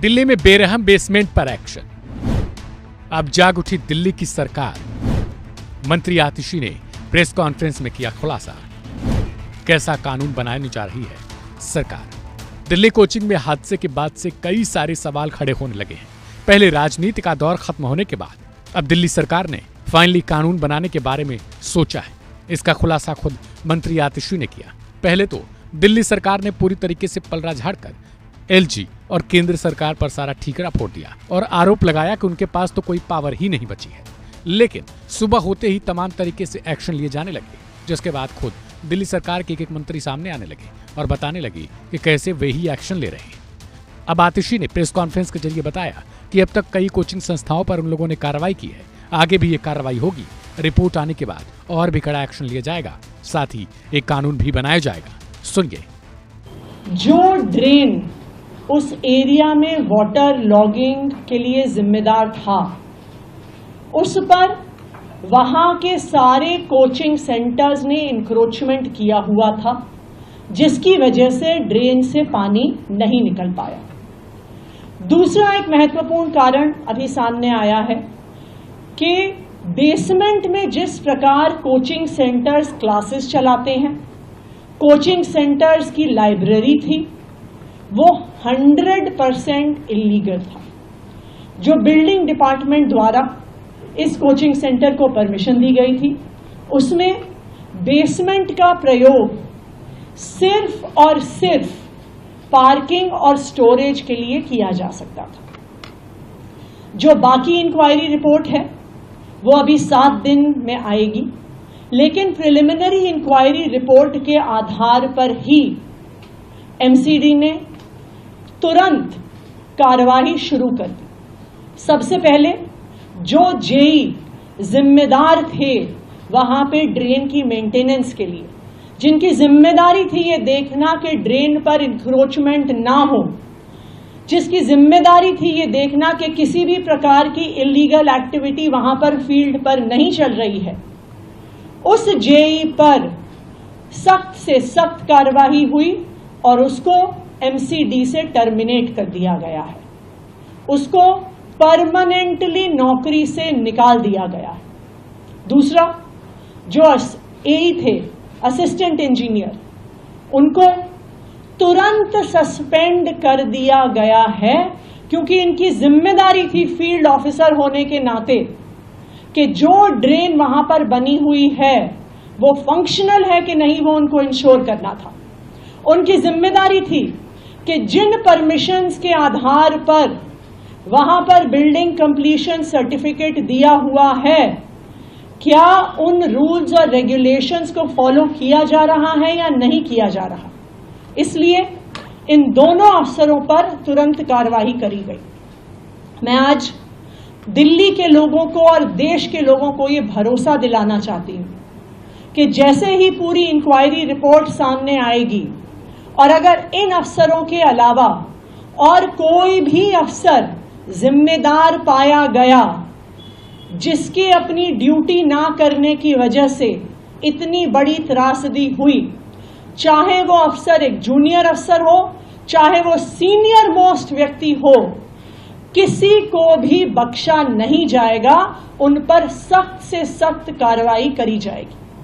दिल्ली में बेरहम बेसमेंट पर एक्शन। अब जाग उठी दिल्ली की सरकार। मंत्री आतिशी ने प्रेस कॉन्फ्रेंस में किया खुलासा। कैसा कानून बनाने जा रही है सरकार। दिल्ली कोचिंग में हादसे के बाद से कई सारे सवाल खड़े होने लगे हैं। पहले राजनीति का दौर खत्म होने के बाद अब दिल्ली सरकार ने फाइनली कानून बनाने के बारे में सोचा है। इसका खुलासा खुद मंत्री आतिशी ने किया। पहले तो दिल्ली सरकार ने पूरी तरीके से पलड़ा झाड़कर एलजी और केंद्र सरकार पर सारा ठीकरा फोड़ दिया और आरोप लगाया कि उनके पास तो कोई पावर ही नहीं बची है। लेकिन सुबह होते ही तमाम तरीके से एक्शन लिए जाने लगे, जिसके बाद खुद दिल्ली सरकार के एक मंत्री सामने आने लगे और बताने लगे कि कैसे वे ही एक्शन ले रहे हैं। अब आतिशी ने प्रेस कॉन्फ्रेंस के जरिए बताया कि अब तक कई कोचिंग संस्थाओं पर उन लोगों ने कार्रवाई की है। आगे भी ये कार्रवाई होगी। रिपोर्ट आने के बाद और भी कड़ा एक्शन लिया जाएगा। साथ ही एक कानून भी बनाया जाएगा। सुनिए। जो ड्रेन उस एरिया में वाटर लॉगिंग के लिए जिम्मेदार था, उस पर वहां के सारे कोचिंग सेंटर्स ने इंक्रोचमेंट किया हुआ था, जिसकी वजह से ड्रेन से पानी नहीं निकल पाया। दूसरा एक महत्वपूर्ण कारण अभी सामने आया है कि बेसमेंट में जिस प्रकार कोचिंग सेंटर्स क्लासेस चलाते हैं, कोचिंग सेंटर्स की लाइब्रेरी थी, वो 100% इलीगल था। जो बिल्डिंग डिपार्टमेंट द्वारा इस कोचिंग सेंटर को परमिशन दी गई थी, उसमें बेसमेंट का प्रयोग सिर्फ और सिर्फ पार्किंग और स्टोरेज के लिए किया जा सकता था। जो बाकी इंक्वायरी रिपोर्ट है वो अभी 7 दिन में आएगी, लेकिन प्रिलिमिनरी इंक्वायरी रिपोर्ट के आधार पर ही एमसीडी ने तुरंत कार्रवाई शुरू कर दी। सबसे पहले जो जेई जिम्मेदार थे वहां पे ड्रेन की मेंटेनेंस के लिए, जिनकी जिम्मेदारी थी ये देखना कि ड्रेन पर इंक्रोचमेंट ना हो, जिसकी जिम्मेदारी थी ये देखना कि किसी भी प्रकार की इलीगल एक्टिविटी वहां पर फील्ड पर नहीं चल रही है, उस जेई पर सख्त से सख्त कार्रवाई हुई और उसको एमसीडी से टर्मिनेट कर दिया गया है। उसको परमानेंटली नौकरी से निकाल दिया गया है। दूसरा, जो एई थे, असिस्टेंट इंजीनियर, उनको तुरंत सस्पेंड कर दिया गया है, क्योंकि इनकी जिम्मेदारी थी फील्ड ऑफिसर होने के नाते कि जो ड्रेन वहां पर बनी हुई है वो फंक्शनल है कि नहीं, वो उनको इंश्योर करना था। उनकी जिम्मेदारी थी कि जिन परमिशंस के आधार पर वहां पर बिल्डिंग कंप्लीशन सर्टिफिकेट दिया हुआ है, क्या उन रूल्स और रेगुलेशंस को फॉलो किया जा रहा है या नहीं किया जा रहा। इसलिए इन दोनों अफसरों पर तुरंत कार्रवाई करी गई। मैं आज दिल्ली के लोगों को और देश के लोगों को ये भरोसा दिलाना चाहती हूं कि जैसे ही पूरी इंक्वायरी रिपोर्ट सामने आएगी और अगर इन अफसरों के अलावा और कोई भी अफसर जिम्मेदार पाया गया जिसके अपनी ड्यूटी ना करने की वजह से इतनी बड़ी त्रासदी हुई, चाहे वो अफसर एक जूनियर अफसर हो, चाहे वो सीनियर मोस्ट व्यक्ति हो, किसी को भी बख्शा नहीं जाएगा। उन पर सख्त से सख्त कार्रवाई करी जाएगी।